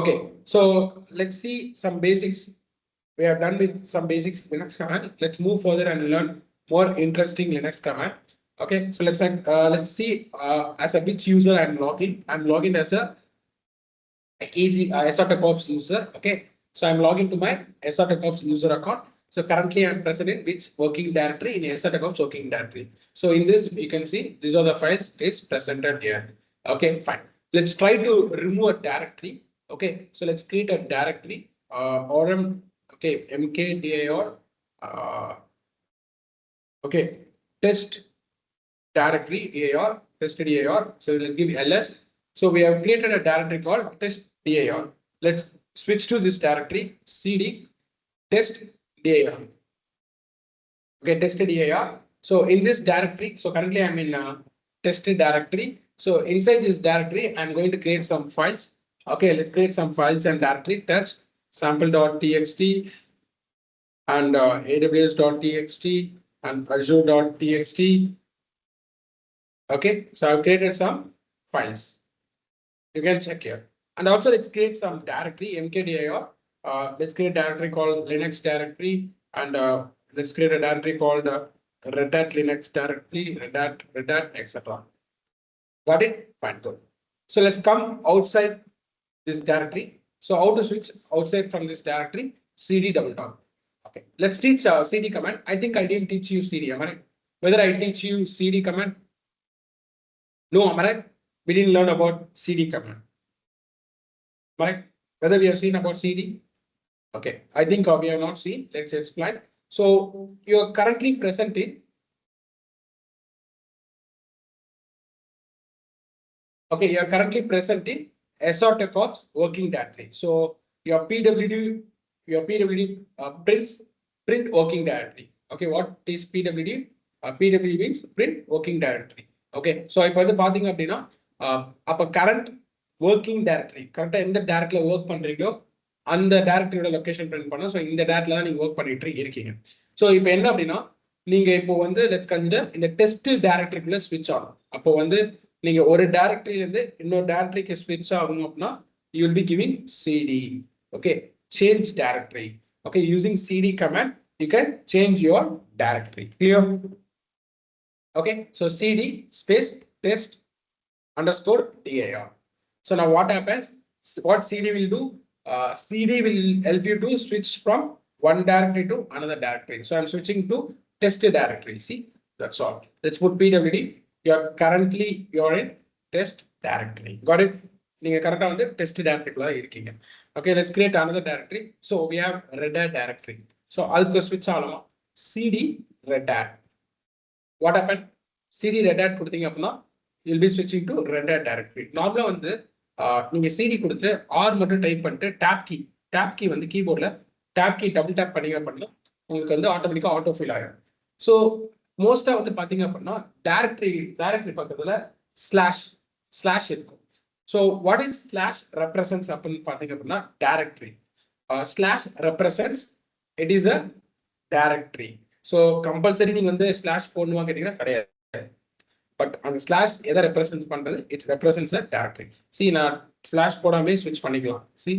Okay, so let's see some basics. We are done with some basics Linux command. Let's move further and learn more interesting Linux command. Okay, so let's see as a which user I'm logging. I'm logging as a easy SRTechOps user. Okay, so I'm logging to my SRTechOps user account. So currently I'm present in which working directory in SRTechOps working directory. So in this you can see these are the files is presented here. Okay, fine. Let's try to remove a directory. Okay, so let's create a directory. Rm okay mkdir okay test directory dir test dir. So let's give ls. So we have created a directory called test dir. Let's switch to this directory cd test dir. Okay, test dir. So in this directory, so currently I'm in test directory. So inside this directory, I'm going to create some files. Okay, let's create some files and directory test sample.txt and aws.txt and azure.txt. Okay, so I've created some files. You can check here. And also let's create some directory mkdir. Let's create a directory called Linux directory and let's create a directory called Red Hat Linux directory, Red Hat, etc. Got it? Fine, good. So let's come outside this directory. So how to switch outside from this directory? CD double dot. Okay, let's teach CD command. I think I didn't teach you CD, am I right? Whether I teach you CD command? No, am I right? We didn't learn about CD command. Right? Whether we have seen about CD? Okay, I think we have not seen. Let's explain. So you are currently present in. Okay, you are currently present in SRTechOps working directory. So your PWD print working directory. Okay, what is PWD? PWD means print working directory. Okay, so இப்போ வந்து பாத்தீங்க அப்படின்னா அப்ப current working directory கரெக்டா எந்த டைரக்டரியில work பண்றீங்களோ அந்த டைரக்டரியோட location print பண்ண. ஸோ இந்த டைரக்டரியில தான் நீங்க ஒர்க் பண்ணிட்டு இருக்கீங்க. ஸோ இப்போ என்ன அப்படின்னா நீங்க இப்போ வந்து லெட்ஸ் கன்சிடர் இந்த டெஸ்ட் டைரக்டரிக்குள்ள ஸ்விட்ச் ஆகும். அப்போ வந்து நீங்க ஒரு டைரக்டரியில இருந்து இன்னொரு டைரக்டரிக்கு ஸ்விட்ச் ஆகணும் அப்படின்னா you will be giving cd. Okay, change directory. Okay, using cd command you can change your directory. Clear? Okay, so cd space test underscore dir. So now what happens? What cd will do? Cd will help you to switch from one directory to another directory. So I'm switching to test directory. See, that's all. Let's put pwd. You're in test directory. Got it? நீங்க கரெக்டா வந்து test directory தான் இருக்கீங்க. Okay, let's create another directory. So we have Red Hat directory. So அதுக்கு switch ஆகலாம். cd Red Hat. What happened? cd Red Hat கொடுத்தீங்க அப்படின்னா you'll be switching to Red Hat directory. நார்மலா வந்து நீங்க cd கொடுத்து r மட்டும் டைப் பண்ணிட்டு tab key வந்து கீபோர்ட்ல tab key டபுள் டேப் பண்ணீங்க அப்படின்னா உங்களுக்கு வந்து ஆட்டோமேட்டிக்கா ஆட்டோ ஃபில் ஆயிடும். ஸோ மோஸ்டா வந்து பாத்தீங்க அப்படின்னா டைரக்டரி பக்கத்துல ஸ்லாஷ் இருக்கும். So what is slash represents அப்படின்னு பாத்தீங்க அப்படின்னா directory slash represents it is a directory. So compulsory நீங்க வந்து ஸ்லாஷ் போடணுமா கேட்டீங்கன்னா கிடையாது. பட் அந்த ஸ்லாஷ் எதை ரெப்ரசன்ட் பண்றது? It's represents a directory. C நான் ஸ்லாஷ் போடாமே ஸ்விட்ச் பண்ணிக்கலாம். C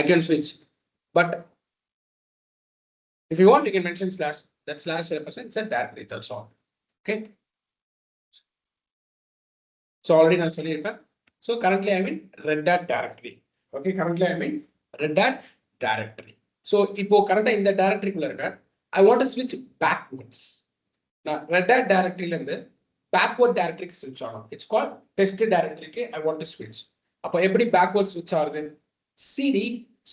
I can switch, but if you want you can mention slash. That slash represents a directory. That's all. Okay. So already நான் சொல்லியிருப்பேன். So currently I'm in Red Hat directory. Okay, currently I'm in Red Hat directory. So இப்போ கரெக்டா இந்த டைரக்டரிக்குள்ள இருக்க I want to switch backwards. நான் Red Hat directoryல இருந்து backward directory switch ஆகணும். It's called test directory. I want to switch. அப்போ எப்படி backward switch ஆகுது? cd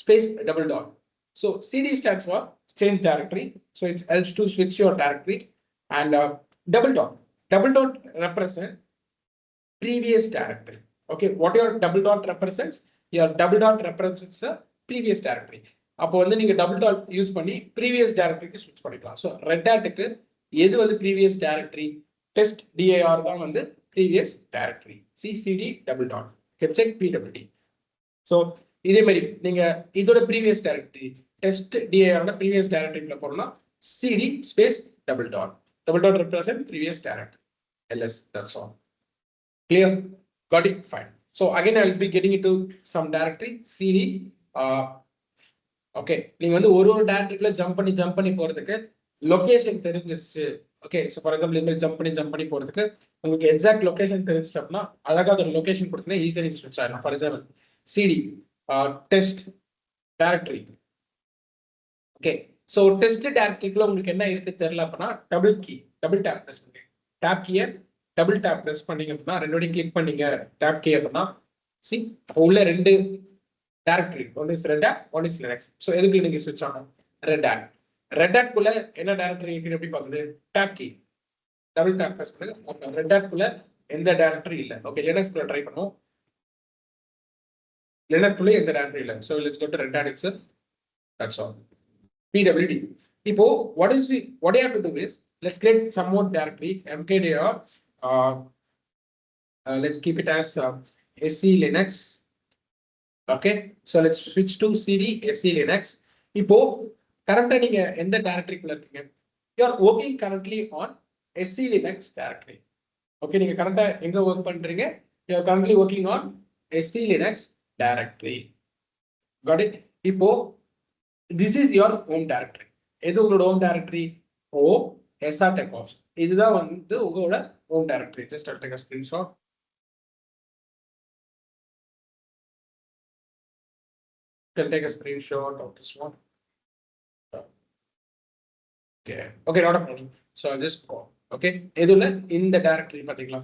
space double dot. So cd stands for change directory. So it helps to switch your directory. And double dot represent previous directory. Okay, what your double dot represents? Your double dot represents a previous directory. அப்போ வந்து நீங்க double dot use பண்ணி previous directory switch பண்ணிக்கலாம். So Red Hatக்கு எது வந்து previous directory? Test dir தான் வந்து previous directory. cd double dot. Check pwd. So இதே மாதிரி நீங்க இதோட previous directory test dir previous directory போறோம்னா cd space double dot represent previous directory ls. That's all. Clear? Got it? Fine. So again, I will be getting into some directory cd. Okay, நீங்க வந்து ஒரு டைரக்டரிக்குள்ள jump பண்ணி போறதுக்கு location தெரிஞ்சிருச்சு. Okay, so for example இந்த jump பண்ணி போறதுக்கு உங்களுக்கு எக்ஸாக்ட் லொகேஷன் தெரிஞ்சிச்சு அப்படின்னா அழகா ஒரு லொகேஷன் கொடுத்தீங்கன்னா ஈஸியாக நீங்க ஸ்விட்ச் ஆயிடும். For example CD test directory. Okay, so test டைரக்டரிக்குள்ள உங்களுக்கு என்ன இருக்கு தெரியல அப்படின்னா டபுள் டேப் ப்ரெஸ் பண்ணுங்க. டேப் கீயை டபுள் டேப் ப்ரெஸ் பண்ணீங்க அப்படின்னா ரெண்டோடையும் கிளிக் பண்ணீங்க டேப் கீ அப்படின்னா சி அப்போ உள்ள ரெண்டு directory, one is Red Hat, one is Linux. So எதுக்கு நீங்க ஸ்விட்ச் ஆகும்? Red had. ரெட் ஹேட் குள்ள என்ன டைரக்டரி இருக்கு எப்படி பார்க்குது? Tab key double tab press பண்ணுங்க. ரெட் ஹேட் குள்ள எந்த டைரக்டரி இல்லை. ஓகே, லினக்ஸ் குள்ள ட்ரை பண்ணுவோம். லினக்ஸ் குள்ள எந்த டைரக்டரி இல்லை. So let's go to Red Hat itself. That's all. PWD. இப்போ what you have to do is let's create some more directory mkdir. Let's keep it as sc linux. Okay, so let's switch to cd sc linux. இப்போ கரண்டா நீங்க எந்த டைரக்டரிக்குள்ள இருக்கீங்க? You are working currently on sc linux directory. Okay, நீங்க கரண்டா எங்க work பண்றீங்க? You are currently working on sc linux directory. Got it? இப்போ this is your home directory. எது உங்களோட home directory? DevOps. இதுதான் வந்து உங்களோட home directory. Just I'll take a screenshot. Can take a screenshot of this one. Okay, not a problem. So I'll just go. Okay, இதுல இந்த directory பாத்தீங்களா?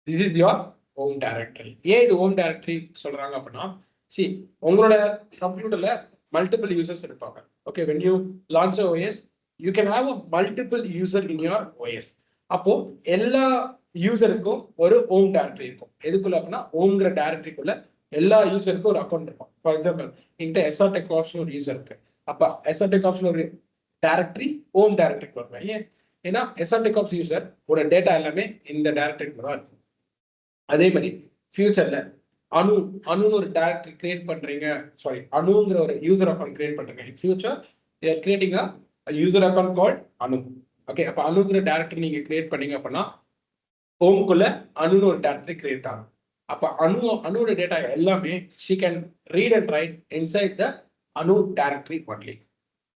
This is your home directory. ஏன் இது home directory சொல்றாங்க அப்படின்னா, see உங்களோட கம்ப்யூட்டர்ல multiple users இருப்பாங்க. Okay, when you launch a OS, you can have a multiple user in your OS. அப்போ எல்லா யூசருக்கும் ஒரு home directory இருக்கும். எதுக்குள்ள அப்படின்னா ஹோம்ங்கிற டைரக்டரிக்குள்ள எல்லா யூசருக்கும் ஒரு அக்கௌண்ட் இருக்கும். ஃபார் எக்ஸாம்பிள் என்கிட்ட SRTechOps ஒரு யூசர் இருக்கு. அப்ப SRTechOps ஒரு டைரக்டரி ஹோம் டைரக்டரிக்கு வருவேன். ஏன்னா SRTechOps யூசர் ஒரு டேட்டா எல்லாமே இந்த டைரக்டரிக்குள்ள தான் இருக்கும். அதே மாதிரி ஃபியூச்சர்ல அணுன்னு ஒரு டைரக்டரி கிரியேட் பண்றீங்க. சாரி, அணுங்கிற ஒரு யூசர் அக்கௌண்ட் கிரியேட் பண்றீங்க. In future you are creating a user account called அணு. ஓகே, அப்ப அணுங்கிற டைரக்டரி நீங்க கிரியேட் பண்ணீங்க அப்படின்னா ஹோம்குள்ள அணுன்னு ஒரு டைரக்டரி கிரியேட் ஆகும். அப்ப அணுவோட டேட்டா எல்லாமே she can read and write inside the அணு டைரக்டரி only.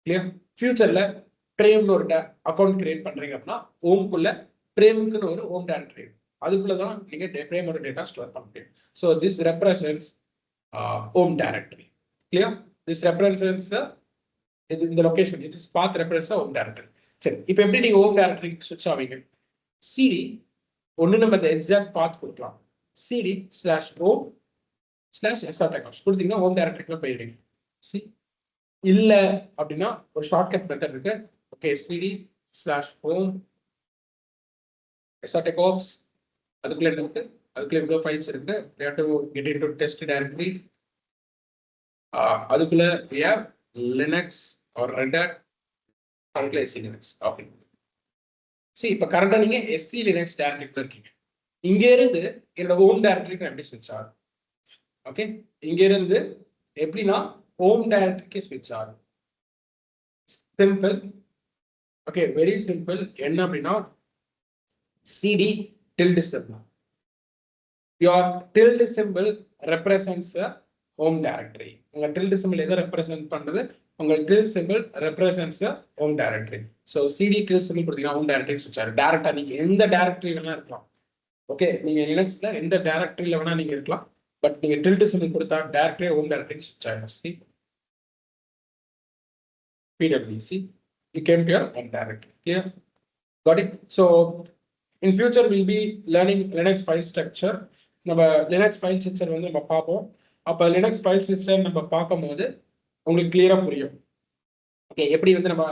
கிளியர்? ஃபியூச்சர்ல பிரேம்னு ஒரு அக்கௌண்ட் கிரியேட் பண்றீங்க அப்படின்னா ஹோம்குள்ள பிரேமுக்குன்னு ஒரு ஹோம் டைரக்டரி, அதுக்குள்ளதான் நீங்க பிரேமோட டேட்டா ஸ்டோர் பண்ண முடியும். So this represents home directory. Clear? This represents இந்த லொகேஷன், இது பாத் ரெஃபரன்ஸ் ஹோம் டைரக்டரி. சரி, இப்போ எப்படி நீங்க ஹோம் டைரக்டரி ஸ்விட்ச் ஆவீங்க? சிடி ஒன்னு நம்ம இந்த எக்ஸாக்ட் பாத் கொடுக்கலாம். cd/home/srTechOps கொடுத்தீங்கன்னா ஹோம் டைரக்டரிக்குள்ள போயிருவீங்க. சி இல்ல அப்படின்னா ஒரு ஷார்ட்கட் மெத்தட் இருக்கு. ஓகே, cd/home/srTechOps அதுக்குள்ள இருக்கு. அதுக்குள்ள இவ்வளவு ஃபைல்ஸ் இருக்கு. we have to get into test directory. அதுக்குள்ள we have linux or red hat, அதுக்குள்ள sc linux. ஓகே, சி இப்போ கரெக்டா நீங்க sc linux டைரக்டரிக்குள்ள இருக்கீங்க. இங்க இருந்து என்னோட ஹோம் டைரக்டரிக்கு எப்படி ஸ்விட்ச் ஆகும்? ஓகே, இங்க இருந்து எப்படின்னா ஹோம் டைரக்டரிக்கு ஸ்விட்ச் ஆகும். சிம்பிள். Okay, very simple. என்ன அப்படின்னா cd tilde symbol. Your tilde symbol represents a home directory. உங்க tilde symbol எதை ரெப்ரசென்ட் பண்றது? உங்க tilde symbol represents a home directory. So cd tilde symbol கொடுத்தீங்கன்னா ஹோம் டைரக்டரி ஸ்விட்ச் ஆகும். டைரக்டா நீங்க எந்த டைரக்டரி வேணா இருக்கலாம். ஓகே, நீங்க லினக்ஸ்ல எந்த டைரக்டரியில வேணா நீங்க இருக்கலாம். பட் நீங்க tilde symbol கொடுத்தா டைரக்டரி ஹோம் டைரக்டரி ஸ்விட்ச் ஆகும். See, PWC, you came to your home directory. Clear? Got it? So in future we'll be learning Linux file structure. நம்ம Linux file structure வந்து நம்ம பார்ப்போம். அப்ப Linux file structure நம்ம பார்க்கும்போது உங்களுக்கு கிளியரா புரியும். ஓகே, எப்படி வந்து நம்ம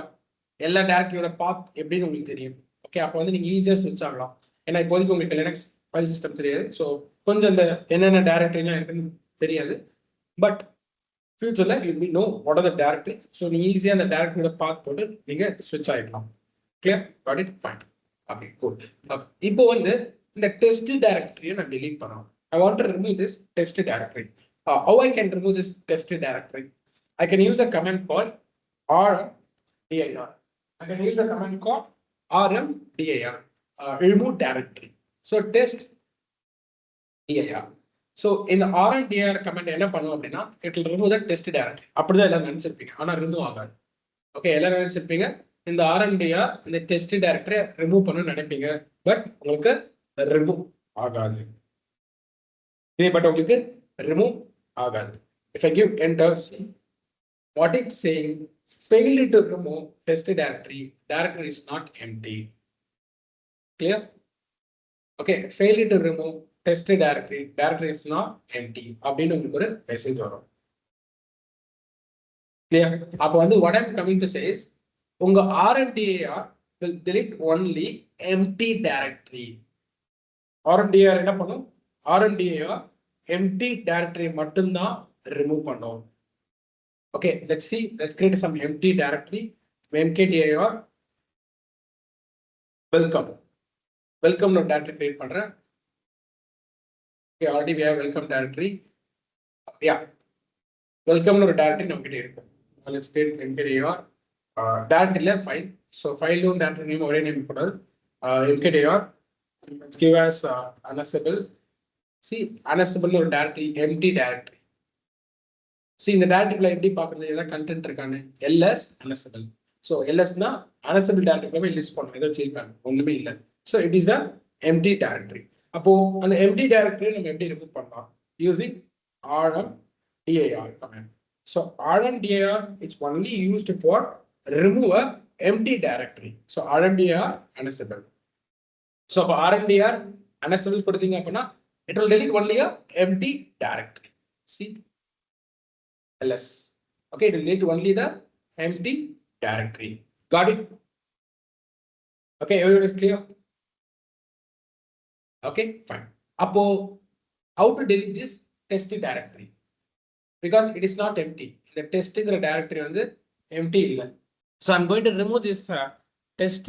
எல்லா டைரக்டரியோட பாத் எப்படின்னு உங்களுக்கு தெரியும். ஓகே, அப்ப வந்து நீங்க ஈஸியா ஸ்விட்ச் ஆகலாம். ஏன்னா இப்போதைக்கு உங்களுக்கு Linux file system தெரியாது. ஸோ கொஞ்சம் இந்த என்னென்ன டைரக்டரிலாம் இருக்குன்னு தெரியாது. பட் ஃபியூச்சர்ல you will know what are the directories. So நீங்க ஈஸியா அந்த டைரக்டரியோட பாத் போட்டு நீங்க ஸ்விட்ச் ஆகிடலாம். Clear? Got it? Fine. Okay, cool. இப்போ வந்து இந்த டெஸ்ட் டைரக்டரியை நான் delete பண்ணணும். I want to remove this test directory. How I can remove this test directory? I can use a command called rmdir. I can use a command called rmdir, remove directory. So test dir. So இந்த RNDR comment என்ன பண்ணும் அப்படின்னா it will remove the test directory. அப்படிதான் எல்லாரும் நினைச்சிருப்பீங்க, ஆனால் remove ஆகாது. Okay, எல்லாரும் நினைச்சிருப்பீங்க இந்த RNDR இந்த டெஸ்ட் டைரக்டரி ரிமூவ் பண்ணணும்னு நினைப்பீங்க, பட் உங்களுக்கு ரிமூவ் ஆகாது. பட் உங்களுக்கு ரிமூவ் ஆகாது. If I give enter, see what it's saying, failed to remove test directory is not empty. Clear? Okay, failed to remove test directory is not empty அப்படின்னு உங்களுக்கு ஒரு message வரும். Clear? அப்போ வந்து what I'm coming to say is உங்க RNDR will delete only empty directory. RNDR என்ன பண்ணும்? RNDR empty directory மட்டும்தான் remove பண்ணும். Okay, let's see. Let's create some empty directory. mkdir welcome. Welcome no directory create பண்றேன். Okay, already we have welcome directory. Yeah, welcome no directory நம்மகிட்ட இருக்கு. Let's create mkdir directory ல file. So file name directory name ஒரே name போடுறது. mkdir let's give as unasable. See, unasable ஒரு directory, empty directory. See, இந்த directory எப்படி பார்க்குறது, ஏதாவது content இருக்கானு ls unasable. So ls னா unasable directory லிஸ்ட் பண்ணும், ஏதோ சேஞ்ச் பண்ணும், ஒண்ணுமே இல்லை. So it is a empty directory. அப்போ அந்த empty directory நம்ம எப்படி ரிமூவ் பண்ணலாம்? Using rmdir command. So rmdir is only used for remove a empty directory. So rmdir unasable. So அப்போ rmdir unasable கொடுத்தீங்க அப்படின்னா it will delete only a empty directory. See, ls. Okay, it will delete only the empty directory. Got it? Okay, everyone is clear? Okay, fine. Appo how to delete this test directory? Because it is not empty. The test directory வந்து empty இல்லை. So I'm going to remove this test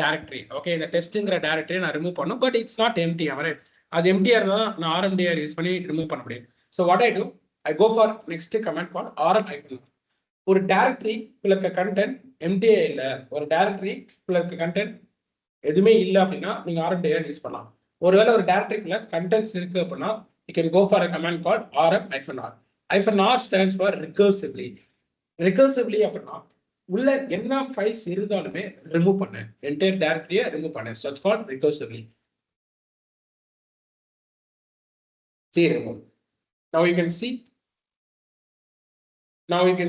directory. Okay, இந்த testங்கிற directory நான் remove பண்ணும், but it's not empty. Right? அது empty-ஆ இருந்தா நான் RMDR use பண்ணி remove பண்ண முடியும். So what I do, I go for next command called rm. ஒரு directory குள்ள content empty-ஆ இல்லை, ஒரு directory குள்ள content எதுவுமே இல்லை அப்படின்னா நீங்க RMDR யூஸ் பண்ணலாம். ஒருவேளை ஒரு directory குள்ள contents இருக்கு அப்படின்னா you can go for a command called rm-r. -r stands for recursively. Recursively அப்படின்னா உள்ள என்ன ஃபைல்ஸ் இருந்தாலுமே ரிமூவ் பண்ணு, என்டையர் டைரக்டரியை ரிமூவ் பண்ணு. So it's called recursively. See, remove. Now you can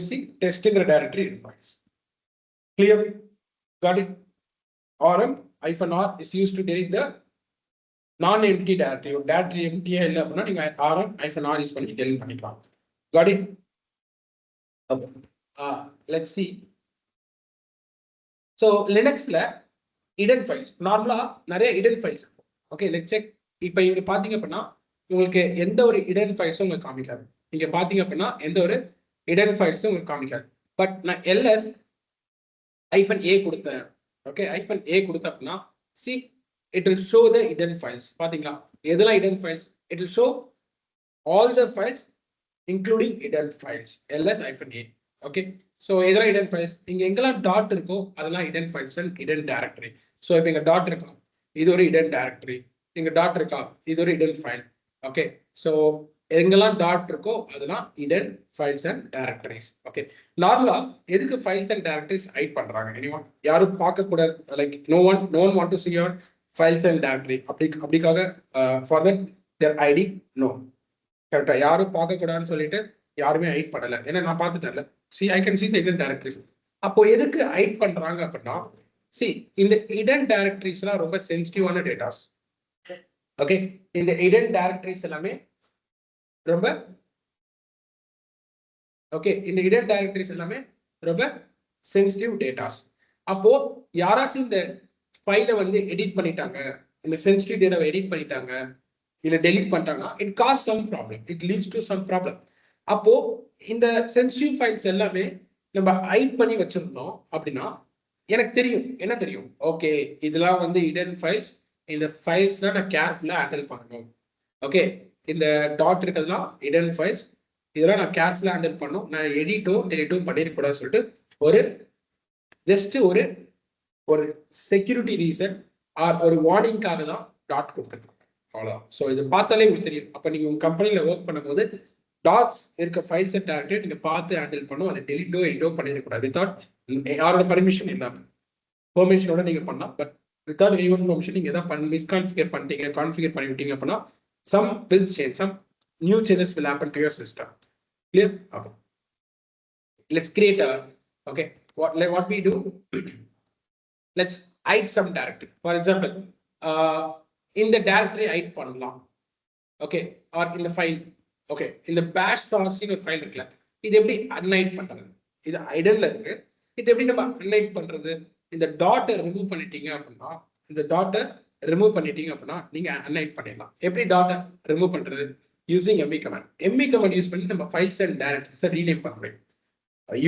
see testing directory removes. Clear? Got it? rm-r is used to delete the non-empty directory. ஒரு directory empty-ஆ இல்லை அப்படின்னா நீங்க rm-r யூஸ் பண்ணி delete பண்ணிக்கலாம். Got it? Okay. Let's see. So Linuxல hidden files நார்மலா நிறைய hidden files இருக்கும். Okay, let's check. இப்போ இங்க பாத்தீங்க அப்படின்னா உங்களுக்கு எந்த ஒரு hidden files உங்களுக்கு காமிக்காது. இங்க பாத்தீங்க அப்படின்னா எந்த ஒரு hidden files உங்களுக்கு காமிக்காது. பட் நான் ls-a கொடுத்தேன். ஓகே, -a கொடுத்தேன் அப்படின்னா see, it will show the hidden files. பாத்தீங்களா எதெல்லாம் hidden files? It will show all the files including hidden files. ls-a. Okay, so இதெல்லாம் hidden files. இங்க எங்கெல்லாம் டாட் இருக்கோ அதெல்லாம் hidden files and hidden directory. So இப்போ இங்க டாட் இருக்கா, இது ஒரு hidden directory. இங்க டாட் இருக்கா, இது ஒரு hidden file. Okay, so எங்கெல்லாம் டாட் இருக்கோ அதெல்லாம் hidden files and directories. Okay, நார்மலா எதுக்கு files and directories ஹைட் பண்றாங்க? anyone? யாரும் பார்க்க கூடாது, like no one want to see your files and directory. அப்படிக்காக for that their id no. கரெக்டா, யாரும் பார்க்க கூடாதுன்னு சொல்லிட்டு யாருமே ஹைட் பண்ணல. ஏன்னா நான் பார்த்துட்டேன்ல. See, I can see the hidden directories. அப்போ எதுக்கு ஹைட் பண்றாங்க அப்படின்னா see, இந்த hidden directories எல்லாம் ரொம்ப சென்சிட்டிவான டேட்டாஸ். ஓகே, இந்த hidden directories எல்லாமே ரொம்ப இந்த hidden directories எல்லாமே ரொம்ப சென்சிட்டிவ் டேட்டாஸ். அப்போ யாராச்சும் இந்த ஃபைலை வந்து எடிட் பண்ணிட்டாங்க, இந்த சென்சிட்டிவ் டேட்டாவை எடிட் பண்ணிட்டாங்க, இல்ல டெலீட் பண்ணிட்டாங்கன்னா it cause some problem, it leads to some problem. அப்போ இந்த சென்சிட்டிவ் ஃபைல்ஸ் எல்லாமே நம்ம ஹைட் பண்ணி வச்சிருந்தோம் அப்படின்னா எனக்கு தெரியும், என்ன தெரியும், ஓகே இதெல்லாம் வந்து hidden files, இந்த ஃபைல்ஸ்லாம் நான் கேர்ஃபுல்லா ஹேண்டில் பண்ணணும். ஓகே, இந்த டாட் இருக்கிறதுலாம் hidden files, இதெல்லாம் நான் கேர்ஃபுல்லா ஹேண்டில் பண்ணணும், நான் டெலிட்டும் பண்ணிடக்கூடாதுன்னு சொல்லிட்டு ஒரு ஜஸ்ட் ஒரு செக்யூரிட்டி ரீசன் ஆர் ஒரு வார்னிங்காக தான் டாட் கொடுத்துருக்காங்க. அவ்வளவுதான். ஸோ இது பார்த்தாலே உங்களுக்கு தெரியும். அப்ப நீங்க உங்க கம்பெனில ஒர்க் பண்ணும்போது டாட்ஸ் இருக்க ஃபைல் செட் டைரக்டரி நீங்க பார்த்து ஹேண்டில் பண்ணும். அதை டெலிட்டோ எடிட்டோ பண்ணிடக்கூடாது வித்வுட் யாரோட பர்மிஷன் இல்லாம. பெர்மிஷனோட நீங்க பண்ணலாம். But without any one permission நீங்க ஏதாவது மிஸ்கான்ஃபிகர் பண்ணிட்டீங்க, கான்ஃபிகர் பண்ணி விட்டீங்க அப்படின்னா some will change, some new changes will happen to your system. Clear? Okay. Let's create a, okay, what we do, let's hide some directory. For example, in the directory hide பண்ணலாம். Okay, or in the file, okay, in the bash source ஒரு file இருக்குல்ல, இது எப்படி unhide பண்றது? இது idle இருக்கு. இது எப்படி நம்ம unhide பண்றது? இந்த டாட்டை ரிமூவ் பண்ணிட்டீங்க அப்படின்னா, இந்த டாட்டை ரிமூவ் பண்ணிட்டீங்க அப்படின்னா நீங்க unhide பண்ணிடலாம். எப்படி டாட்டை ரிமூவ் பண்றது? Using mv command. mv command use பண்ணி நம்ம ஃபைல்ஸ் அண்ட் டைரக்டரிஸை ரீநேம் பண்ண முடியும்.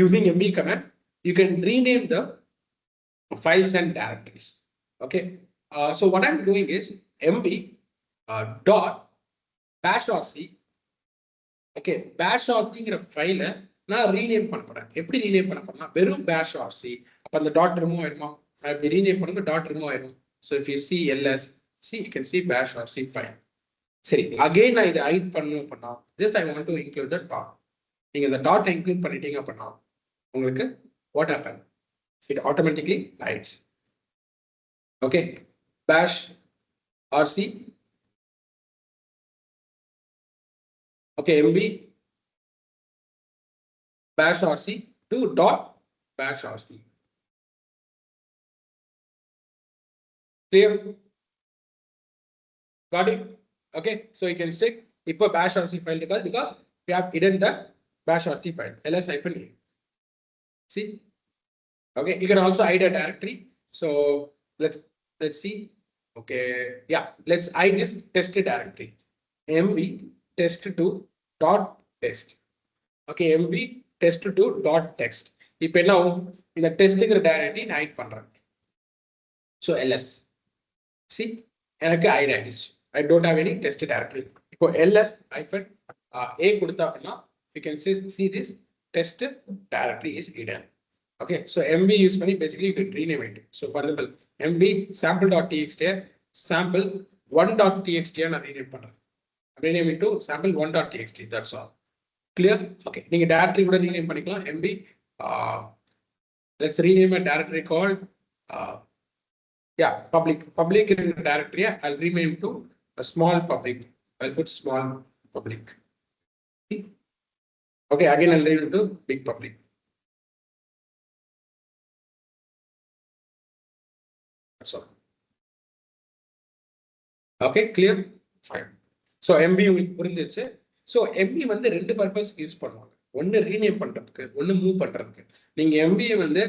Using mv command, you can rename the files and directories. Okay. So what I'm doing is mv dot bash.rc. Okay, bash.rcங்கிற ஃபைலை நான் rename பண்ண போறேன். எப்படி ரீநேம் பண்ண போறேன்னா வெறும் bash.rc. அப்ப அந்த டாட் ரிமூவ் ஆயிடுமா? அப்படி ரீநேம் பண்ணுங்க டாட் ரிமூவ் ஆயிடும். So if you see ls, see you can see bash.rc file. சரி, again நான் இதை ஹைட் பண்ணணும் அப்படின்னா just I want to include the dot. நீங்க இந்த டாட் இன்க்ளூட் பண்ணிட்டீங்க அப்படின்னா உங்களுக்கு what happen? It automatically hides. Okay, bash rc. Okay, mv bash rc to dot bash rc. Clear? Got it? Okay, so you can check if a bash rc file because we have hidden the bash rc file ls-e. See? Okay, you can also hide a directory. So let's see. Okay, yeah, let's hide this test directory. mv test2 dot test. Okay, mv test2 dot text. இப்போ என்ன இந்த டெஸ்ட்ங்கிற directory நான் height பண்றேன். So ls, see, எனக்கு height ஆயிடுச்சு. I don't have any test directory. இப்போ ls hyphen a கொடுத்தா அப்படின்னா you can see this test directory is hidden. Okay, so mv use பண்ணி basically you can rename it. So for example, mv sample.txt sample1.txt நான் rename பண்றேன். Rename it to sample1.txt. That's all. Clear? Okay, நீங்க directory கூட rename பண்ணிக்கலாம். mv let's rename a directory called yeah, public directory. I'll rename to a small public. I'll put small public. Okay, again I'll rename it to big public. That's all. Okay, clear? Fine. So mv உங்களுக்கு புரிஞ்சிருச்சு. So mv வந்து ரெண்டு purpose use பண்ணுவாங்க. ஒன்னு rename பண்றதுக்கு, ஒன்னு move பண்றதுக்கு. நீங்க mv வந்து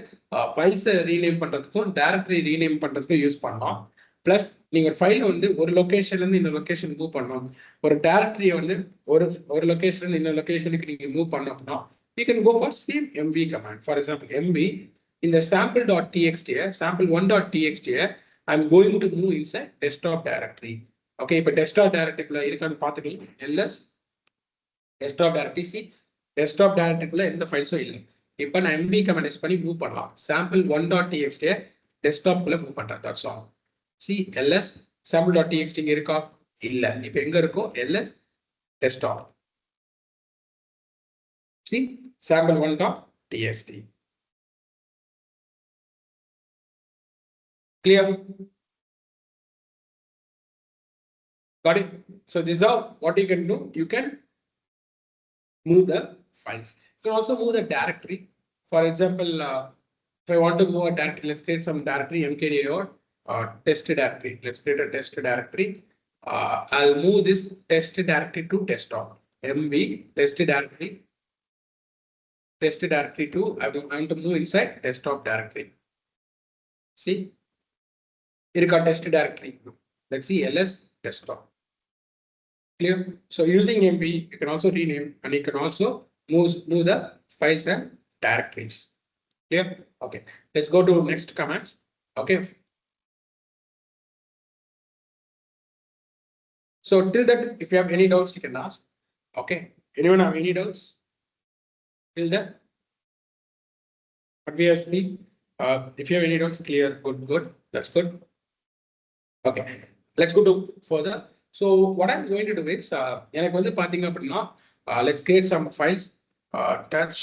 ஃபைல்ஸ் ரீநேம் பண்றதுக்கும் டைரக்டரி ரீநேம் பண்றதுக்கும் யூஸ் பண்ணலாம். பிளஸ் நீங்க ஃபைல் வந்து ஒரு லொகேஷன்ல இருந்து இன்னொரு லொகேஷன் மூவ் பண்ணணும். ஒரு டைரக்டரியை வந்து ஒரு லொகேஷன்ல இருந்து இன்னொரு லொகேஷனுக்கு நீங்க மூவ் பண்ணணும்னா you can go for same mv command. For example, mv in the sample.txt sample1.txt I'm going to move inside desktop directory. Okay, இப்போ desktop directory இருக்கான்னு பார்த்துக்கலாம். ls desktop directory. See, desktop directory எந்த ஃபைல்ஸும் இல்லை. இப்போ நான் mv command use பண்ணி move பண்ணலாம். sample1.txt desktop குள்ள மூவ் பண்றேன். That's all. See, ls sample.txt இங்க இருக்கா? இல்ல. இப்போ எங்க இருக்கோ ls desktop. See, sample1.txt. Clear? Got it? So this is how what you can do. You can move the files. You can also move the directory. For example, if I want to move a directory, let's create some directory mkdir test directory. Let's create a test directory. I'll move this test directory to desktop. mv test directory to I want to move inside desktop directory. See, here got test directory. Let's see ls desktop. Clear? So using mv, you can also rename and you can also move the files and directories. Clear? Okay, let's go to next commands. Okay. So till that, if you have any doubts, you can ask. Okay. Anyone have any doubts? Till that, what we have seen. If you have any doubts, clear. Good. That's good. Okay. Let's go to further. So what I'm going to do is எனக்கு வந்து பாத்தீங்க அப்படின்னா let's create some files touch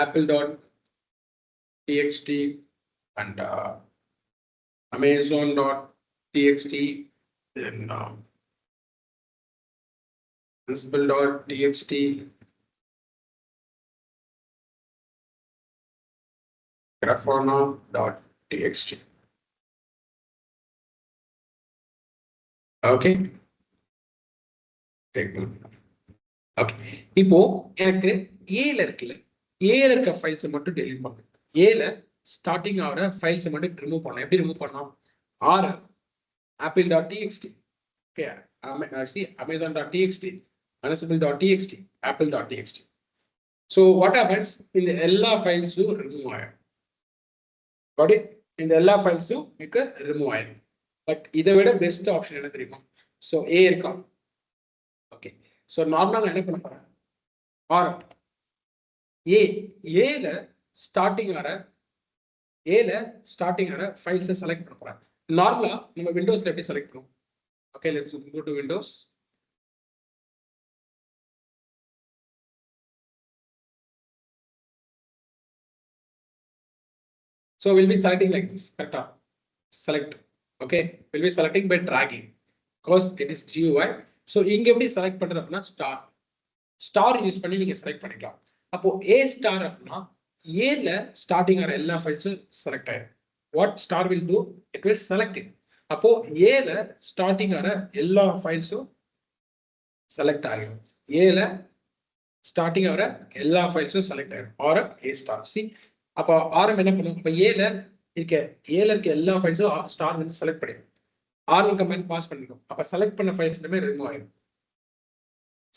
apple.txt and amazon.txt, then principal.txt, grafana.txt. Okay. Okay, இப்போ எனக்கு ஏல இருக்குல்ல, ஏல இருக்க ஃபைல்ஸ் மட்டும் டெலீட் பண்ணணும். ஏல ஸ்டார்டிங் ஆகிற ஃபைல்ஸ் மட்டும் ரிமூவ் பண்ணணும். எப்படி ரிமூவ் பண்ணலாம்? R apple.txt, okay, amazon.txt, municipal.txt, apple.txt. So what happens, இந்த எல்லா ஃபைல்ஸும் ரிமூவ் ஆயிடும். பட் இந்த எல்லா ஃபைல்ஸும் మీకు ரிமூவ் ஆயிடும். பட் இதை விட பெஸ்ட் ஆப்ஷன் என்ன தெரியுமா? ஸோ ஏ இருக்கா, ஓகே. ஸோ நார்மலாக என்ன பண்ண போறேன், ஆர் ஏல ஸ்டார்டிங் ஆகிற ஃபைல்ஸை செலக்ட் பண்ண போறேன். நார்மலா நம்ம விண்டோஸ்ல எப்படி செலக்ட் பண்ணுவோம்? Okay, let's go to Windows. So we'll be selecting like this, correct? Select, okay, we'll be selecting by dragging because it is GUI. So இங்க எப்படி செலக்ட் பண்றது அப்படின்னா ஸ்டார் யூஸ் பண்ணி நீங்க செலக்ட் பண்ணிக்கலாம். அப்போ ஏ ஸ்டார் அப்படின்னா ஏல ஸ்டார்டிங் ஆகிற எல்லா ஃபைல்ஸும் செலக்ட் ஆயிடும். What star will do, it will select it. அப்போ ஏல ஸ்டார்டிங் ஆகிற எல்லா ஃபைல்ஸும் செலக்ட் ஆகிடும். ஏல ஸ்டார்டிங் ஆகிற எல்லா ஃபைல்ஸும் செலக்ட் ஆயிடும். R A star. சி, அப்போ ஆரம் என்ன பண்ணும், இப்போ ஏல இருக்க எல்லா ஃபைல்ஸும் ஸ்டார் வந்து செலக்ட் பண்ணிடும். ஆர்எம் கமெண்ட் பாஸ் பண்ணிடும். அப்போ செலக்ட் பண்ண ஃபைல்ஸ் எல்லாமே ரிமூவ் ஆயிடும்.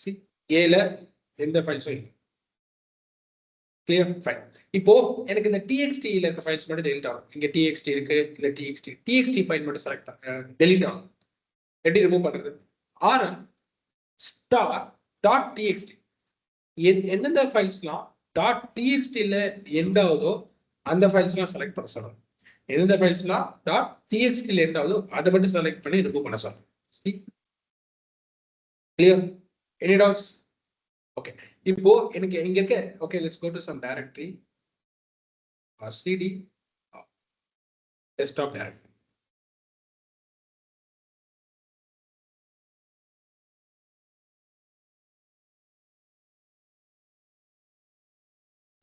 சி, ஏல எந்த ஃபைல்ஸும் இல்லை. Clear, fine. இப்போ எனக்கு இந்த டிஎக்ஸ்டியில் இருக்க ஃபைல்ஸ் மட்டும் டெலிட் ஆகும். இங்கே டிஎக்ஸ்டி இருக்கு, இல்லை டிஎக்ஸ்டி ஃபைல் மட்டும் செலக்ட் டெலிட் ஆகும். எப்படி ரிமூவ் பண்றது? ஆர்எம் ஸ்டார் டாட் டிஎக்ஸ்டி, எந்தெந்த ஃபைல்ஸ்லாம் டாட் டிஎக்ஸ்டியில் எண்ட் ஆகுதோ அந்த ஃபைல்ஸ்லாம் செலக்ட் பண்ண சொல்லணும். எந்தெந்த ஃபைல்ஸ்லாம் டாட் டிஎக்ஸ்டியில் எண்ட் ஆகுதோ அதை மட்டும் செலக்ட் பண்ணி ரிமூவ் பண்ண சொல்லணும். See, clear? Any doubts? Okay, இப்போ எனக்கு இங்க இருக்க, okay, let's go to some directory, cd desktop directory.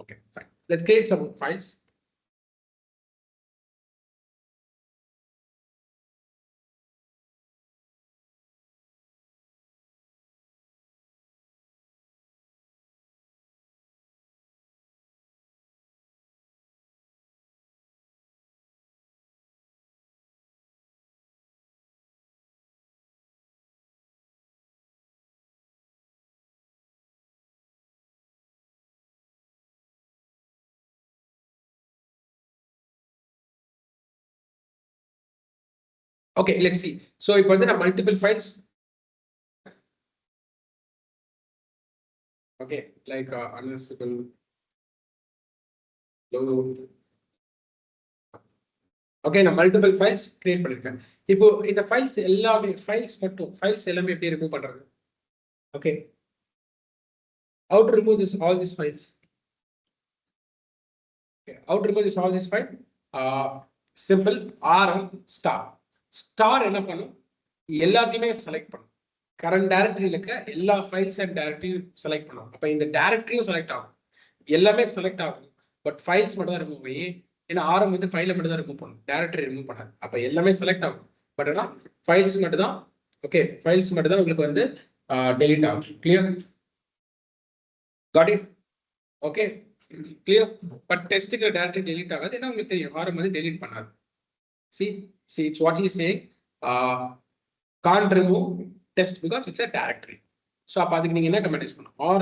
Okay, fine. Let's create some files. Okay, let's see. So இப்போ வந்து நான் multiple files, okay, like unlistable logo. Okay, நான் multiple files create பண்ணிருக்கேன். இப்போ இந்த files எல்லாமே files எல்லாமே எப்படி ரிமூவ் பண்றது? Okay, how to remove all these files? Okay, how to remove all these files? Simple, rm star என்ன பண்ணும், எல்லாத்தையுமே செலக்ட் பண்ணும். கரண்ட் டைரக்டரியில் இருக்க எல்லா ஃபைல்ஸ் அண்ட் டைரக்டரியும் செலக்ட் பண்ணும். அப்போ இந்த டைரக்டரியும் செலக்ட் ஆகும், எல்லாமே செலக்ட் ஆகும். பட் ஃபைல்ஸ் மட்டும் தான் ரிமூவ் பண்ணி, ஏன்னா ஆரம் வந்து ஃபைலை மட்டும் தான் ரிமூவ் பண்ணும், டைரக்டரி ரிமூவ் பண்ணாது. அப்போ எல்லாமே செலக்ட் ஆகும். பட் ஆனால் ஃபைல்ஸ் மட்டும் தான், ஓகே, ஃபைல்ஸ் மட்டும் தான் உங்களுக்கு வந்து டெலிட் ஆகும். Clear? Got it? Okay, clear? But டெஸ்ட்டுக்கு டைரக்டரி டெலிட் ஆகாது, ஏன்னா உங்களுக்கு தெரியும் ஆரம் வந்து டெலிட் பண்ணாது. See, it's what he's saying. Can't remove test because it's a directory. So அப்ப அதுக்கு நீங்க என்ன கமெண்ட் யூஸ் பண்ணணும், or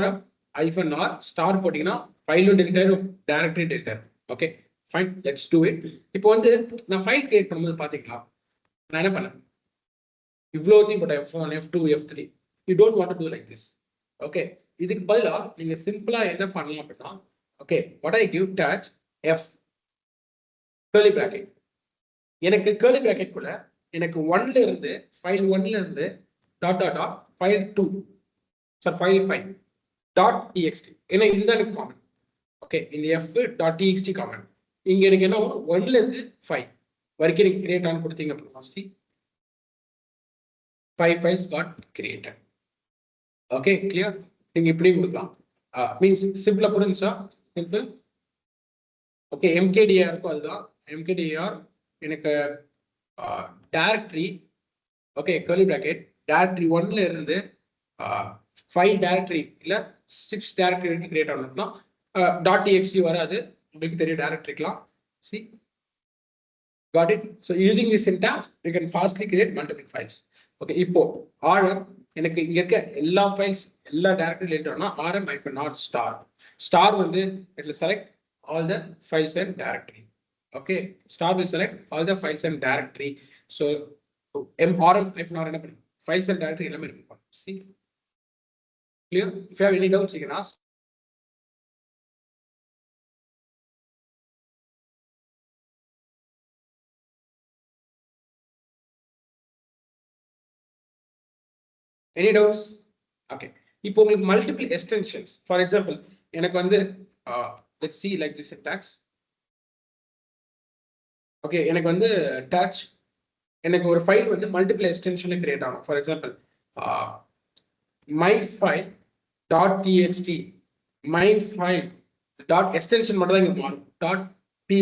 -r ஸ்டார் போட்டீங்கன்னா ஃபைலும் டெலிட் ஆயிடும், டைரக்டரி டெலிட் ஆயிடும். Okay, fine, let's to it. இப்போ வந்து நான் ஃபைல் கிரியேட் பண்ணும்போது பாத்தீங்களா, நான் என்ன பண்ணேன், இவ்வளோத்தையும் போட்ட F1, F2, F3. You don't want to do like this. Okay, இதுக்கு பதிலா நீங்க சிம்பிளா என்ன பண்ணலாம் அப்படின்னா, okay, what I give touch F curly bracket. எனக்கு curly bracket குள்ள எனக்கு 1ல இருந்து file 1ல இருந்து file 2 file 5 .txt ஏன்னா இதுதான் எனக்கு காமன். ஓகே, இந்த f.txt காமன். இங்க எனக்கு என்ன வரும், 1ல இருந்து 5 வரைக்கும் எனக்கு கிரியேட் ஆன் கொடுத்தீங்க அப்படின்னா see 5 files got created. Okay, clear? நீங்க இப்படி கொடுக்கலாம். மீன்ஸ் சிம்பிளா புரிஞ்சுச்சா? சிம்பிள். ஓகே, mkdir இருக்கும், அதுதான் mkdir. எனக்கு directory, okay, curly bracket directory 1ல இருந்து 5 டைரக்டரி இல்ல 6 டைரக்டரி வரைக்கும் கிரியேட் ஆகணும்னா .txt வராது, உங்களுக்கு தெரியும் டைரக்டரிக்கலாம். see, got it? So using this syntax you can fastly create multiple files. Okay, இப்போ rm எனக்கு இங்க இருக்க எல்லா ஃபைல்ஸ் எல்லா டைரக்டரி ரிலேட்டட்னா rm-not star வந்து it will select all the files and directory. Okay, star will select all the files and directory. So rm என்ன பண்ணும், files and directory எல்லாமே இருக்கும். See, clear? If you have any doubts you can ask. Any doubts? Okay, இப்போ உங்களுக்கு multiple extensions, for example எனக்கு வந்து let's see like this syntax. Okay, எனக்கு வந்து touch, எனக்கு ஒரு ஃபைல் வந்து மல்டிபிள் எக்ஸ்டென்ஷன்ல கிரியேட் ஆகும். For example my file .txt my file dot extension மட்டும் தான் இங்க மாறும். .py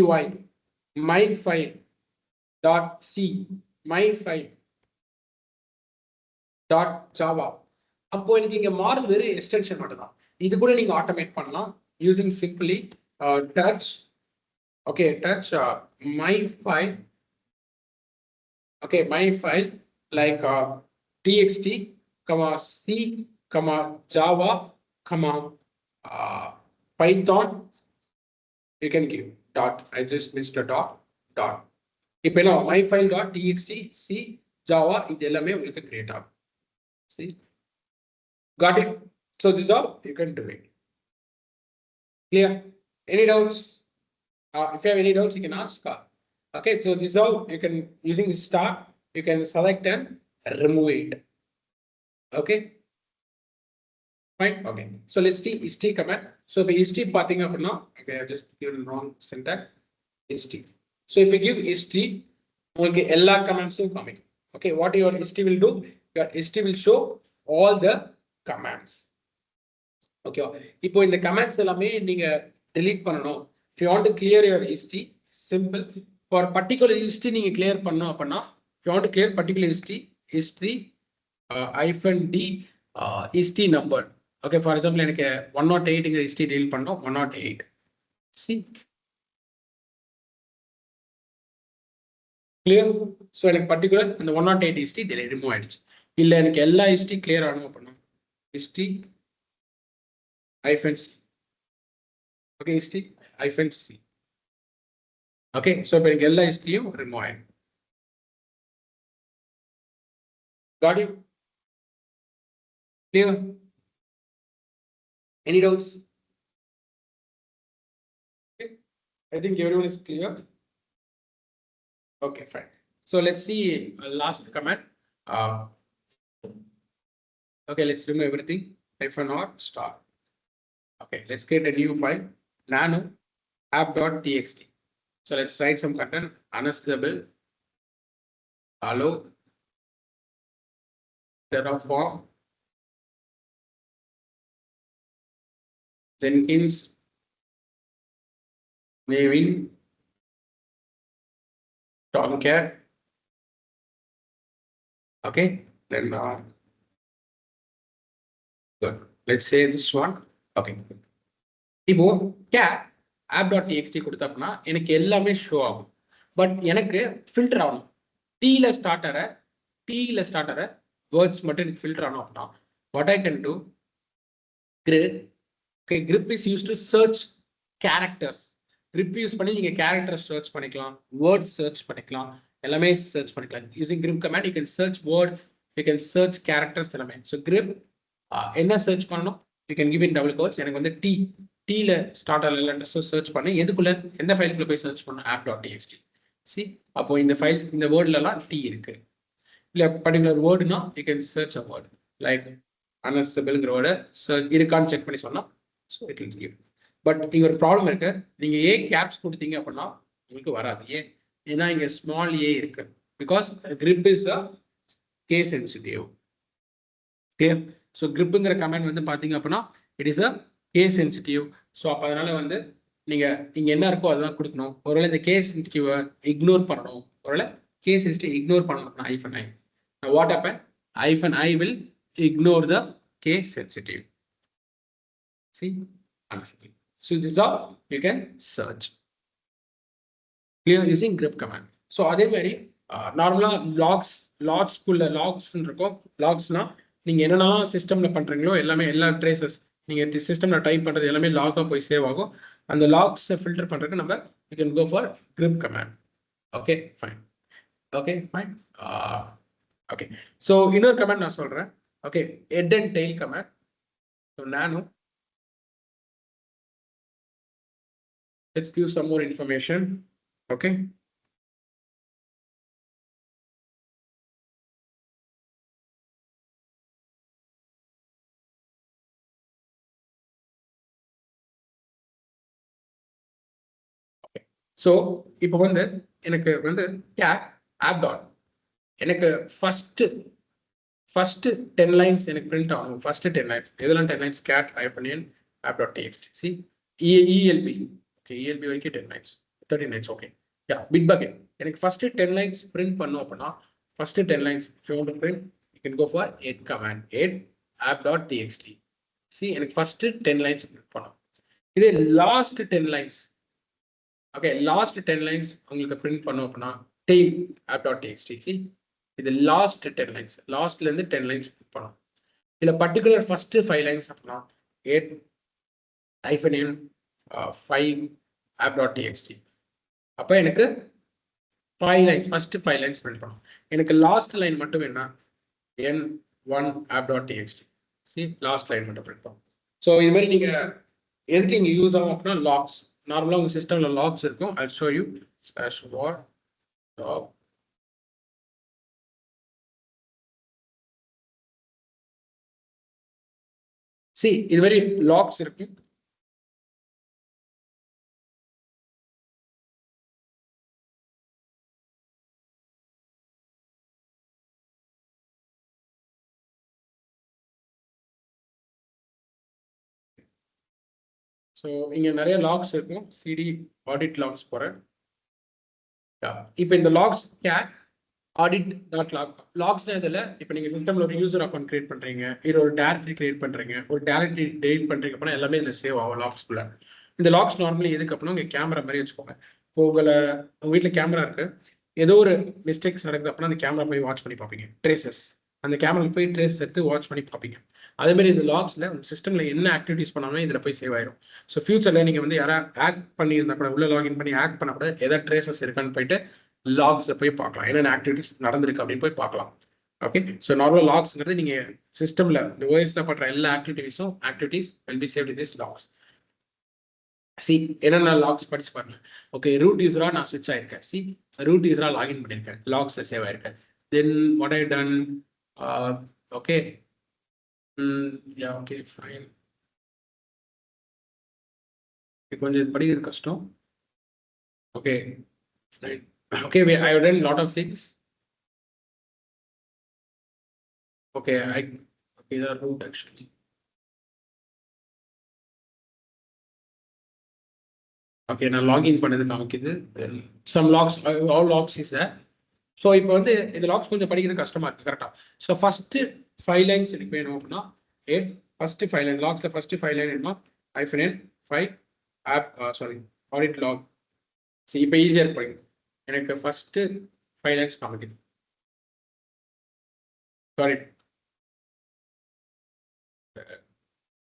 my file .c my file .java. அப்போ எனக்கு இங்க மாறுது வெறும் எக்ஸ்டென்ஷன் மட்டும் தான். இது கூட நீங்க ஆட்டோமேட் பண்ணலாம் using simply touch. Okay, touch my file. Okay, my file like txt, c, java, python. You can give dot. I just missed a dot. இப்போ என்ன, my file .txt, c, java இது எல்லாமே உங்களுக்கு கிரியேட் ஆகும். See, got it? So this is how you can do it. Clear? Any doubts? If you have any doubts, you can ask. Okay, so this is how you can, using star, you can select and remove it. Okay, fine. Okay, so let's see st command. So if st pathing up now, okay, I just given wrong syntax. St. So if you give st, okay, all commands will come. Okay, what your st will do? Your st will show all the commands. Okay, இப்போ இந்த commands எல்லாமே நீங்க delete பண்ணனும். If you want to clear your history, simple. For particular history நீங்க clear பண்ணனும் அப்படினா, if you want to clear particular history -d history number. Okay, for example எனக்கு 108 இங்க history delete பண்ணனும், 108. See, clear? So எனக்கு particular அந்த 108 history delete remove ஆயிடுச்சு. இல்ல எனக்கு எல்லா history clear ஆகணும் அப்படினா history -c. Okay, history -c. Okay, so இப்போ எனக்கு எல்லா historyயும் remove ஆயிடும். Got it? Clear? Any doubts? Okay. I think everyone is clear. Okay, fine. So let's see last command. Okay, let's remove everything. -r star. Okay, let's create a new file. Nano app.txt. So let's write some content. Unstable. Hello. Terraform. Jenkins. Maven. Tomcat. Okay, then good. Let's say this one. Okay. இப்போ cat app.txt கொடுத்தப்பனா எனக்கு எல்லாமே show ஆகும். But எனக்கு filter ஆகணும். T-ல ஸ்டார்டர words மட்டும் எனக்கு filter ஆகணும் அப்படின்னா what I can do, grep. Okay, grep is used to search characters. grep use பண்ணி நீங்க கேரக்டர் சர்ச் பண்ணிக்கலாம், வேர்ட்ஸ் சர்ச் பண்ணிக்கலாம், எல்லாமே சர்ச் பண்ணிக்கலாம். using grep command you can search word, you can search characters எல்லாமே. So grep என்ன search பண்ணணும், you can give in double quotes. எனக்கு வந்து T-ல ஸ்டார்டர்ல சர்ச் பண்ணி எதுக்குள்ள எந்த ஃபைலுக்குள்ள போய் சர்ச் பண்ணணும், app.txt. see அப்போ இந்த ஃபைல்ஸ் இந்த வேர்ட்லலாம் t இருக்கு இல்ல particular வேர்டுனா you can search a word like unaccessible வேர்டை இருக்கான்னு செக் பண்ணி சொன்னா so it will give but இங்க ஒரு ப்ராப்ளம் இருக்கு நீங்க a caps கொடுத்தீங்க அப்படின்னா உங்களுக்கு வராது ஏன் ஏன்னா இங்க ஸ்மால் a இருக்கு because grip is a case sensitive okay so gripங்கிற கமாண்ட் வந்து பாத்தீங்க அப்படின்னா it is a case sensitive so அப்ப அதனால வந்து நீங்க இங்க என்ன இருக்கோ அதான் கொடுக்கணும் ஒருவேளை இந்த கேஸ் சென்சிட்டிவ் இக்னோர் பண்ணணும் ஒருவேளை கேஸ் சென்சிட்டிவ் இக்னோர் பண்ணணும் ஐஃபன் ஐ what happen hyphen I will ignore the case sensitive see so this is how you can search clear using grep command so அதே மாதிரி நார்மலா logs குள்ள logs இருக்கும் logsனா நீங்க என்னன்னா சிஸ்டம்ல பண்றீங்களோ எல்லாமே எல்லா ட்ரேசஸ் நீங்க சிஸ்டம்ல டைப் பண்றது எல்லாமே லாகா போய் சேவ் ஆகும் அந்த லாக்ஸ் ஃபில்டர் பண்றதுக்கு நம்ம you can go for grep command okay fine okay so இன்னொரு கமாண்ட் நான் சொல்றேன் okay head and tail command so nano let's give some more information okay so இப்போ வந்து எனக்கு வந்து cat app dot எனக்கு first 10 lines எனக்கு print ஆகும் first 10 lines இதெல்லாம் 10 lines cat hyphen n app.txt see elb okay elb வரைக்கும் 10 lines 13 lines okay yeah bitbucket எனக்கு first 10 lines print பண்ணனும் அப்படினா first 10 lines if you want to print you can go for add command add app.txt see எனக்கு first 10 lines print பண்ணனும் இதே last 10 lines okay last 10 lines உங்களுக்கு print பண்ணனும் அப்படினா tail app.txt see இது last 10 lines lastல இருந்து 10 lines print பண்ணனும் இல்ல particular first 5 lines அப்படினா add hyphen n 5 app.txt அப்ப எனக்கு 5 lines first 5 lines print பண்ணனும் எனக்கு last line மட்டும் என்ன n1 app.txt see last line மட்டும் print பண்ணனும் so இது மாதிரி நீங்க எதுக்கு இங்க யூஸ் ஆகும் அப்படினா logs நார்மலா உங்க சிஸ்டம்ல logs இருக்கும் I'll show you /var log see இது மாதிரி logs இருக்கு ஸோ இங்கே நிறைய லாக்ஸ் இருக்கும் சிடி ஆடிட் லாக்ஸ் போகிறேன் இப்போ இந்த logs cat audit dot log லாக்ஸ்னா இதில் இப்போ நீங்கள் சிஸ்டமில் ஒரு யூசர் அக்கௌண்ட் கிரியேட் பண்ணுறீங்க இது ஒரு டேரக்டரி கிரியேட் பண்ணுறீங்க ஒரு டேரக்டரி டெலிட் பண்ணுறீங்க அப்படின்னா எல்லாமே இதில் சேவ் ஆகும் லாக்ஸ்குள்ள இந்த லாக்ஸ் நார்மலி எதுக்கு அப்படின்னா உங்கள் கேமரா மாதிரி வச்சுக்கோங்க இப்போ உங்கள் வீட்டில் கேமரா இருக்குது ஏதோ ஒரு மிஸ்டேக்ஸ் நடக்குது அப்படின்னா அந்த கேமரா போய் வாட்ச் பண்ணி பார்ப்பீங்க ட்ரேசஸ் அந்த கேமரா போய் ட்ரேசஸ் எடுத்து வாட்ச் பண்ணி பார்ப்பீங்க அதே மாதிரி இந்த லாக்ஸ்ல உங்க சிஸ்டம்ல என்ன ஆக்டிவிட்டிஸ் பண்ணாலும் இதுல போய் சேவ் ஆயிரும் ஸோ ஃபியூச்சர்ல நீங்க வந்து யாராவது ஆக்ட் பண்ணியிருந்தா கூட உள்ள லாகின் பண்ணி ஆக்ட் பண்ண கூட ஏதாவது ட்ரேசஸ் இருக்கான்னு போயிட்டு லாக்ஸ்ல போய் பார்க்கலாம் என்னென்ன ஆக்டிவிட்டிஸ் நடந்திருக்கு அப்படின்னு போய் பார்க்கலாம் ஓகே ஸோ நார்மல் லாக்ஸ்ங்கிறது நீங்க சிஸ்டம்ல இந்த ஓஎஸ்ல பண்ற எல்லா activities will be saved in this logs see என்னென்ன லாக்ஸ் படிச்சு பாருங்க ஓகே ரூட் யூசரா நான் ஸ்விட்ச் ஆயிருக்கேன் சி ரூட் யூசரா லாகின் பண்ணியிருக்கேன் லாக்ஸ்ல சேவ் ஆயிருக்கேன் then what I done okay yeah okay fine கொஞ்சம் படிக்கிறது கஷ்டம் okay fine okay I have done lot of things okay okay the root actually okay நான் லாகின் பண்ணது காமிக்குது some logs all logs is there so இப்போ வந்து இந்த லாக்ஸ் கொஞ்சம் படிக்கிறது கஷ்டமா இருக்கு கரெக்டா ஸோ ஃபர்ஸ்ட் 5 lines எனக்கு வேணும் அப்படின்னா ஃபர்ஸ்ட் 5 லைன் லாக்ஸ்ல ஃபர்ஸ்ட் 5 லைன் என்ன hyphen n 5 app sorry audit log சரி இப்போ ஈஸியா இருக்கு எனக்கு ஃபர்ஸ்ட் 5 lines காமிக்குது sorry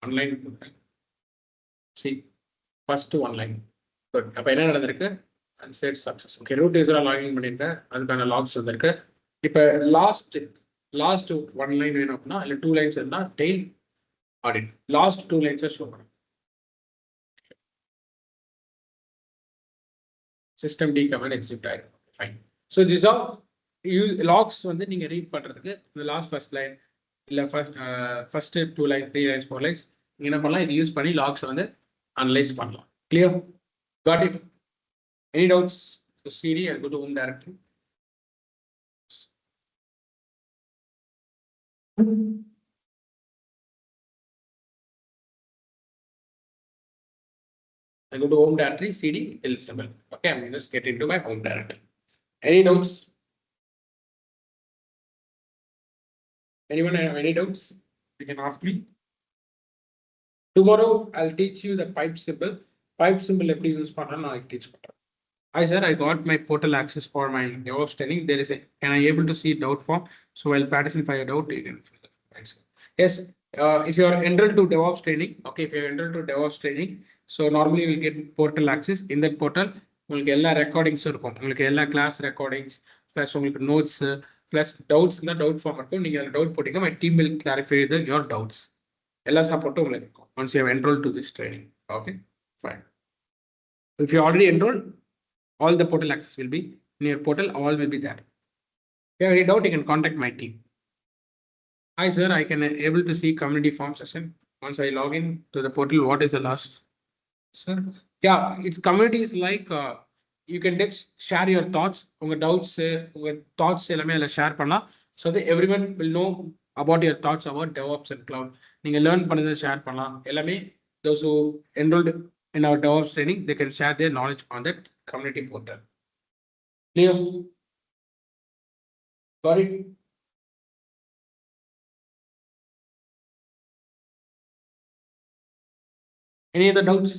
one line see first 1 line good அப்போ என்ன நடந்திருக்கு unset success okay root user login பண்ணிருக்கேன் அதுக்கான லாக்ஸ் வந்திருக்கு இப்போ லாஸ்ட் 1 லைன் வேணும் அப்படின்னா இல்ல 2 லைன்ஸ் இருந்தா tail audit last 2 lines show பண்ணும் சிஸ்டம் டி கமாண்ட் எக்ஸிக்யூட் ஆயிடும் fine. So these are you logs வந்து நீங்க read பண்றதுக்கு the last first line இல்ல first 2 lines 3 lines 4 lines நீங்க என்ன பண்ணலாம் இது யூஸ் பண்ணி logs வந்து analyze பண்ணலாம். Clear? Got it? Any doubts? So CD, I'll go to home directory. I go to home directory, CD, L7. Okay, I'm just get into my home directory. Any doubts? Anyone have any doubts? You can ask me. Tomorrow, I'll teach you the pipe symbol. Pipe symbol எப்படி use பண்ணலாம் நான் teach பண்றேன். Hi sir, I got my portal access for my DevOps training. There is a, can I able to see doubt form? So while practicing for your doubt, you can fill the form. Yes, if you are enrolled to DevOps training, okay, if you are enrolled to DevOps training, so normally you will get portal access. In that portal, உங்களுக்கு எல்லா ரெக்கார்டிங்ஸும் இருக்கும். உங்களுக்கு எல்லா class recordings plus உங்களுக்கு notes plus doubts இந்த doubt form இருக்கும். நீங்கள் அதில் டவுட் போட்டிங்க my team will clarify your doubts. எல்லா சப்போர்ட்டும் உங்களுக்கு இருக்கும். Once you have enrolled to this training, okay, fine. If you already enrolled, all the portal access will be in your portal, all will be there. If you have any doubt, you can contact my team. Hi sir, I can able to see community form session. Once I log in to the portal, what is the last? Sir, yeah, it's communities like you can just share your thoughts, your doubts, your thoughts எல்லாமே அதில் share பண்ணலாம். So that everyone will know about your thoughts about DevOps and cloud. நீங்க learn பண்ணதை share பண்ணலாம். எல்லாமே those who enrolled in our DevOps training, they can share their knowledge on that community portal. Clear? Got it? Any other doubts?